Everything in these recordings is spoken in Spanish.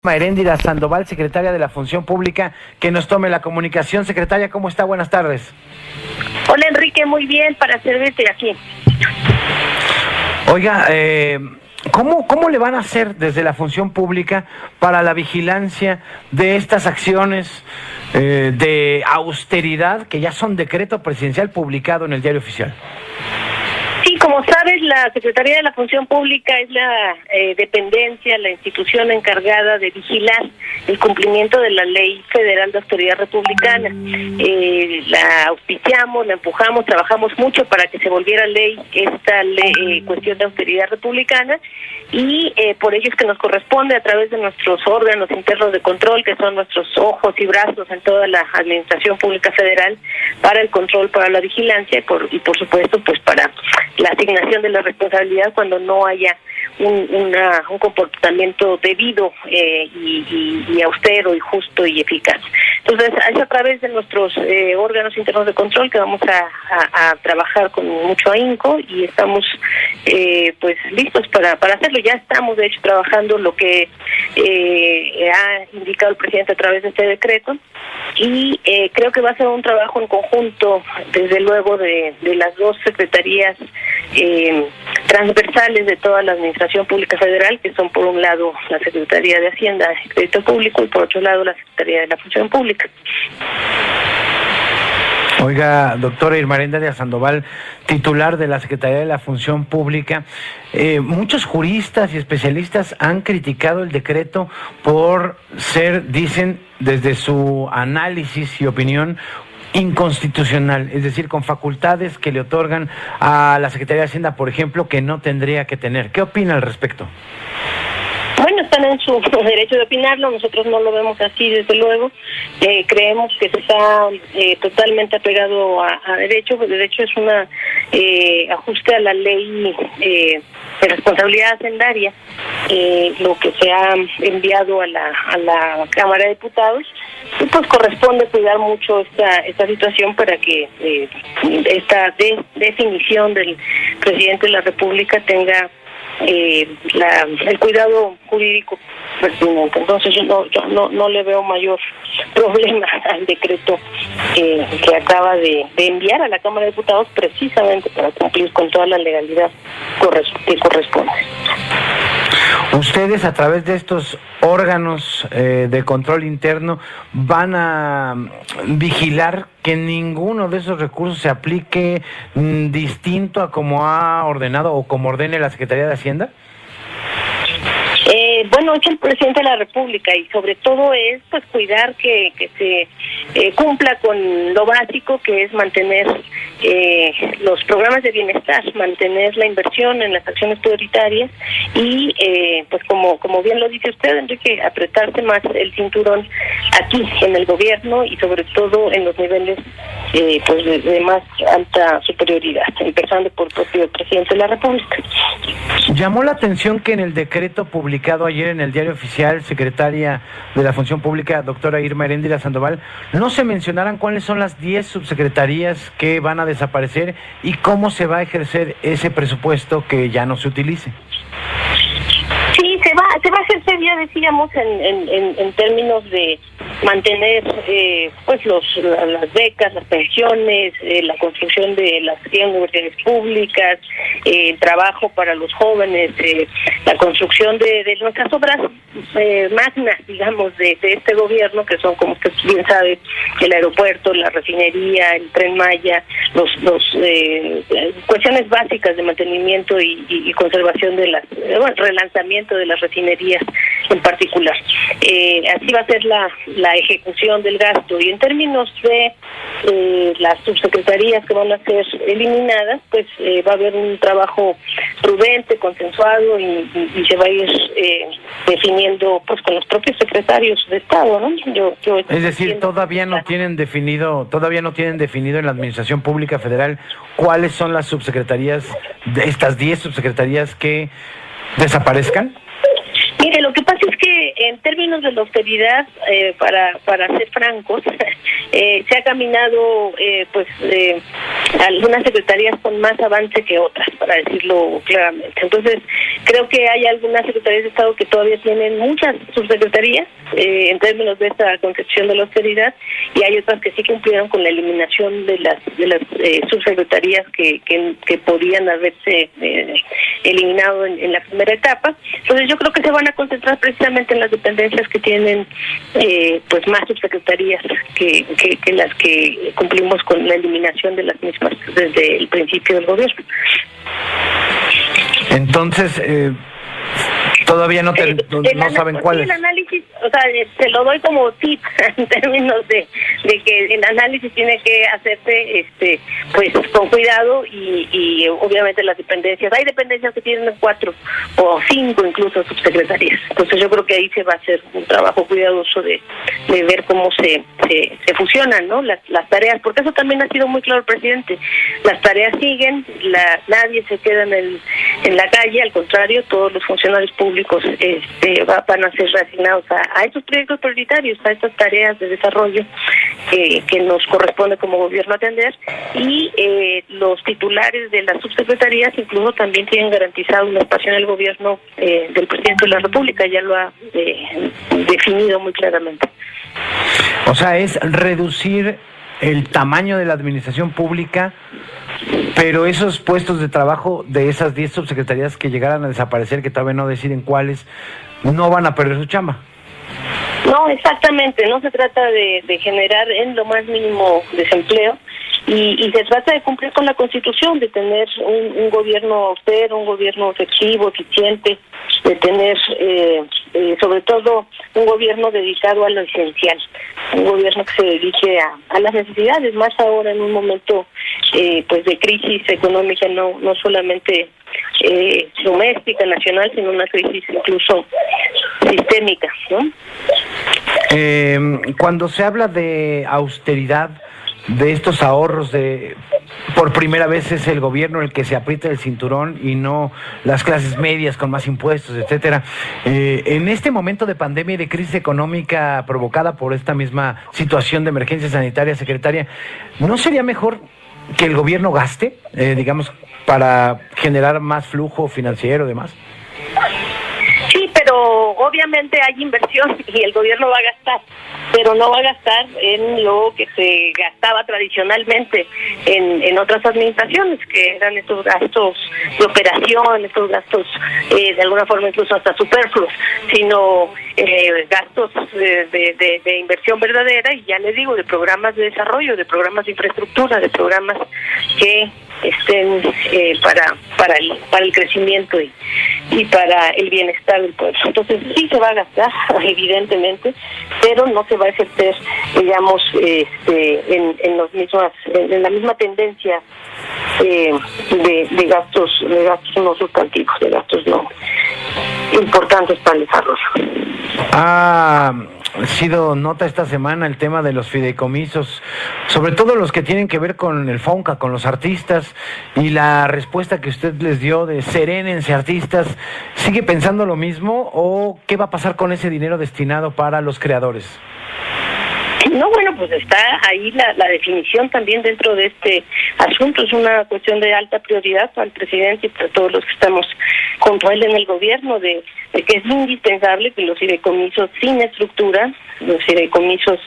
Heréndira Sandoval, secretaria de la Función Pública, que nos tome la comunicación. Secretaria, ¿cómo está? Buenas tardes. Hola Enrique, muy bien, para servirte aquí. Oiga, ¿cómo le van a hacer desde la Función Pública para la vigilancia de estas acciones de austeridad que ya son decreto presidencial publicado en el Diario Oficial? Sí, como sabes, la Secretaría de la Función Pública es la dependencia, la institución encargada de vigilar el cumplimiento de la Ley Federal de Austeridad Republicana. La auspiciamos, la empujamos, trabajamos mucho para que se volviera ley esta cuestión de austeridad republicana y por ello es que nos corresponde a través de nuestros órganos internos de control, que son nuestros ojos y brazos en toda la Administración Pública Federal, para el control, para la vigilancia y por supuesto pues para la asignación de la responsabilidad cuando no haya un comportamiento debido y austero y justo y eficaz. Entonces, es a través de nuestros órganos internos de control que vamos a trabajar con mucho ahínco y estamos pues listos para hacerlo. Ya estamos, de hecho, trabajando lo que ha indicado el presidente a través de este decreto y creo que va a ser un trabajo en conjunto, desde luego, de las dos secretarías transversales de toda la Administración Pública Federal, que son por un lado la Secretaría de Hacienda y Crédito Público y por otro lado la Secretaría de la Función Pública. Oiga, doctora Irma Heréndira Sandoval, titular de la Secretaría de la Función Pública, muchos juristas y especialistas han criticado el decreto por ser, dicen, desde su análisis y opinión, inconstitucional, es decir, con facultades que le otorgan a la Secretaría de Hacienda, por ejemplo, que no tendría que tener. ¿Qué opina al respecto? Bueno, están en su derecho de opinarlo, nosotros no lo vemos así, desde luego. Creemos que se está totalmente apegado a derecho, porque de hecho es una ajuste a la ley de responsabilidad hacendaria, lo que se ha enviado a la Cámara de Diputados, y pues corresponde cuidar mucho esta situación para que esta definición del presidente de la República tenga el cuidado jurídico pertinente. Entonces yo no le veo mayor problema al decreto que acaba de enviar a la Cámara de Diputados, precisamente para cumplir con toda la legalidad que corresponde. Ustedes, a través de estos órganos de control interno, van a vigilar que ninguno de esos recursos se aplique distinto a como ha ordenado o como ordene la Secretaría de Hacienda. Bueno, es el presidente de la República y sobre todo es pues cuidar que se cumpla con lo básico, que es mantener los programas de bienestar, mantener la inversión en las acciones prioritarias y pues como bien lo dice usted, Enrique, apretarse más el cinturón aquí en el gobierno y sobre todo en los niveles pues de más alta superioridad, empezando por el propio presidente de la República. Llamó la atención que en el decreto publicado ayer en el Diario Oficial, secretaria de la Función Pública, doctora Irma Heréndira Sandoval, no se mencionaran cuáles son las 10 subsecretarías que van a desaparecer y cómo se va a ejercer ese presupuesto que ya no se utilice. Sí, se va a ejercer, ya decíamos, en términos de mantener pues las becas, las pensiones, la construcción de las universidades públicas, el trabajo para los jóvenes, la construcción de nuestras obras magnas, digamos, de este gobierno, que son, como usted bien sabe, el aeropuerto, la refinería, el Tren Maya, cuestiones básicas de mantenimiento y conservación de relanzamiento de las refinerías en particular. Así va a ser la ejecución del gasto, y en términos de las subsecretarías que van a ser eliminadas, pues va a haber un trabajo prudente, consensuado y se va a ir definiendo pues con los propios secretarios de Estado, ¿no? Es decir, todavía no tienen definido en la Administración Pública Federal cuáles son las subsecretarías, de estas 10 subsecretarías que desaparezcan. Mire, lo que pasa Pues es que en términos de la austeridad, para ser francos, se ha caminado algunas secretarías con más avance que otras, para decirlo claramente. Entonces, creo que hay algunas secretarías de Estado que todavía tienen muchas subsecretarías en términos de esta concepción de la austeridad, y hay otras que sí cumplieron con la eliminación de las subsecretarías que podían haberse eliminado en la primera etapa. Entonces, yo creo que se van a concentrar precisamente en las dependencias que tienen más subsecretarías que las que cumplimos con la eliminación de las mismas desde el principio del gobierno. Entonces, todavía no saben cuáles. El análisis, se lo doy como tip en términos de que el análisis tiene que hacerse con cuidado y obviamente las dependencias. Hay dependencias que tienen 4 o 5 incluso subsecretarías. Entonces yo creo que ahí se va a hacer un trabajo cuidadoso de ver cómo se fusionan, ¿no? Las tareas, porque eso también ha sido muy claro el presidente. Las tareas siguen, nadie se queda en la calle, al contrario, todos los funcionarios públicos van a ser reasignados a estos proyectos prioritarios, a estas tareas de desarrollo que nos corresponde como gobierno atender, y los titulares de las subsecretarías incluso también tienen garantizado un espacio en el gobierno del presidente de la República, ya lo ha definido muy claramente. O sea, es reducir el tamaño de la administración pública, pero esos puestos de trabajo de esas 10 subsecretarías que llegaran a desaparecer, que todavía no deciden cuáles, no van a perder su chamba. No, exactamente, no se trata de generar en lo más mínimo desempleo, y se trata de cumplir con la Constitución, de tener un gobierno austero, un gobierno efectivo, eficiente, de tener sobre todo un gobierno dedicado a lo esencial, un gobierno que se dedique a las necesidades, más ahora en un momento de crisis económica, no solamente doméstica, nacional, sino una crisis incluso sistémica, ¿no? Cuando se habla de austeridad, de estos ahorros, por primera vez es el gobierno el que se aprieta el cinturón y no las clases medias con más impuestos, etcétera. En este momento de pandemia y de crisis económica provocada por esta misma situación de emergencia sanitaria, secretaria, ¿no sería mejor que el gobierno gaste, para generar más flujo financiero y demás? Sí, pero obviamente hay inversión y el gobierno va a gastar, pero no va a gastar en lo que se gastaba tradicionalmente en otras administraciones, que eran estos gastos de operación, estos gastos de alguna forma incluso hasta superfluos, sino gastos de inversión verdadera, y ya les digo, de programas de desarrollo, de programas de infraestructura, de programas que estén para el crecimiento y para el bienestar del pueblo. Entonces sí se va a gastar, evidentemente, pero no se va a ejercer, en la misma tendencia de gastos no sustantivos, de gastos no importantes para el desarrollo. Ha sido nota esta semana el tema de los fideicomisos, sobre todo los que tienen que ver con el FONCA, con los artistas, y la respuesta que usted les dio de serénense artistas. ¿Sigue pensando lo mismo o qué va a pasar con ese dinero destinado para los creadores? No, bueno, pues está ahí la definición también dentro de este asunto. Es una cuestión de alta prioridad para el presidente y para todos los que estamos junto a él en el gobierno, de que es indispensable que los fideicomisos sin estructura, los fideicomisos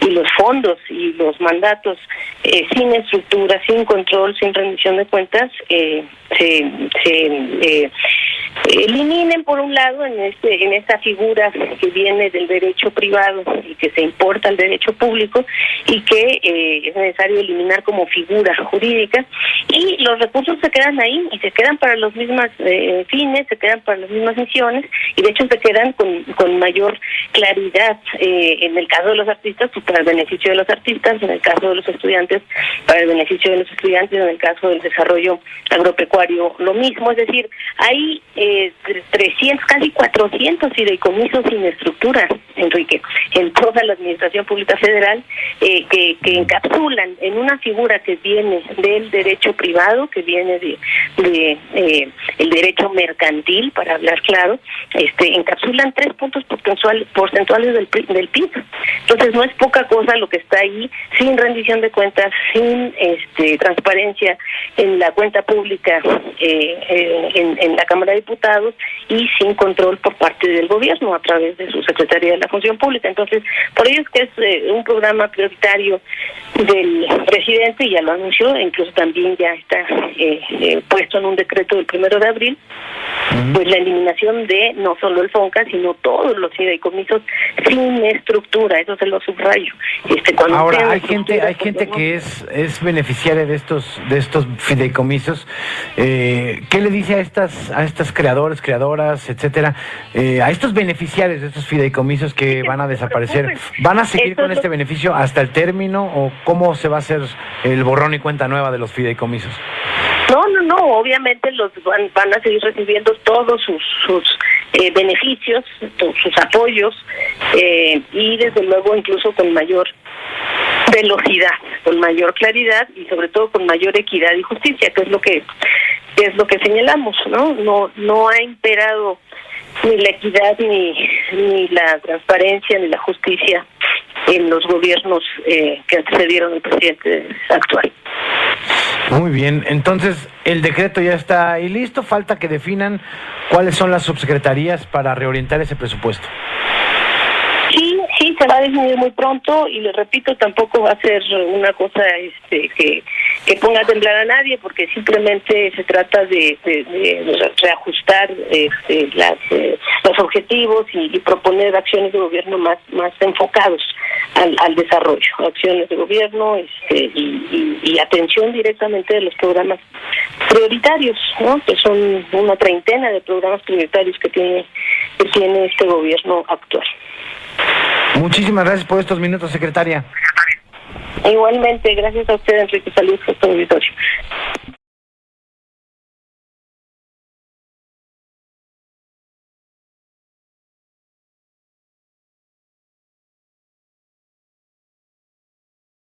y los fondos y los mandatos sin estructura, sin control, sin rendición de cuentas, se eliminen por un lado en esta figura que viene del derecho privado y que se importa al derecho público, y que es necesario eliminar como figura jurídica, y los recursos se quedan ahí y se quedan para los mismos fines, se quedan para las mismas misiones, y de hecho se quedan con mayor claridad en el caso de los artistas, pues para el beneficio de los artistas, en el caso de los estudiantes para el beneficio de los estudiantes, en el caso del desarrollo agropecuario lo mismo. Es decir, hay 300, casi 400 fideicomisos sin estructura, Enrique, en toda la administración pública federal, que encapsulan en una figura que viene del derecho privado, que viene de el derecho mercantil, para hablar claro, encapsulan 3 puntos porcentuales del PIB. Entonces no es poca cosa lo que está ahí, sin rendición de cuentas, sin transparencia en la cuenta pública en la Cámara de Diputados y sin control por parte del gobierno a través de su Secretaría de la Función Pública. Entonces, por ello es que es un programa prioritario del presidente, y ya lo anunció, incluso también ya está puesto en un decreto del 1 de abril, pues la eliminación de no solo el FONCA, sino todos los fideicomisos sin estructura, eso se lo subrayo. Ahora, hay gente que es beneficiaria de estos fideicomisos. ¿Qué le dice a estas creadoras, etcétera, a estos beneficiarios de estos fideicomisos que van a desaparecer? ¿Van a seguir con este beneficio hasta el término o cómo se va a hacer el borrón y cuenta nueva de los fideicomisos? No, obviamente los van a seguir recibiendo todos sus beneficios, sus apoyos, y desde luego incluso con mayor velocidad, con mayor claridad y sobre todo con mayor equidad y justicia, que es lo que señalamos, ¿no? No ha imperado ni la equidad ni la transparencia ni la justicia en los gobiernos que antecedieron al presidente actual. Muy bien, entonces el decreto ya está ahí listo, falta que definan cuáles son las subsecretarías para reorientar ese presupuesto. Sí, se va a definir muy pronto, y les repito, tampoco va a ser una cosa que ponga a temblar a nadie, porque simplemente se trata de reajustar los objetivos y proponer acciones de gobierno más enfocados al desarrollo, acciones de gobierno y atención directamente de los programas prioritarios, ¿no? Que son una treintena de programas prioritarios que tiene este gobierno actual. Muchísimas gracias por estos minutos, secretaria. Igualmente, gracias a usted, Enrique. Saludos a todo el auditorio.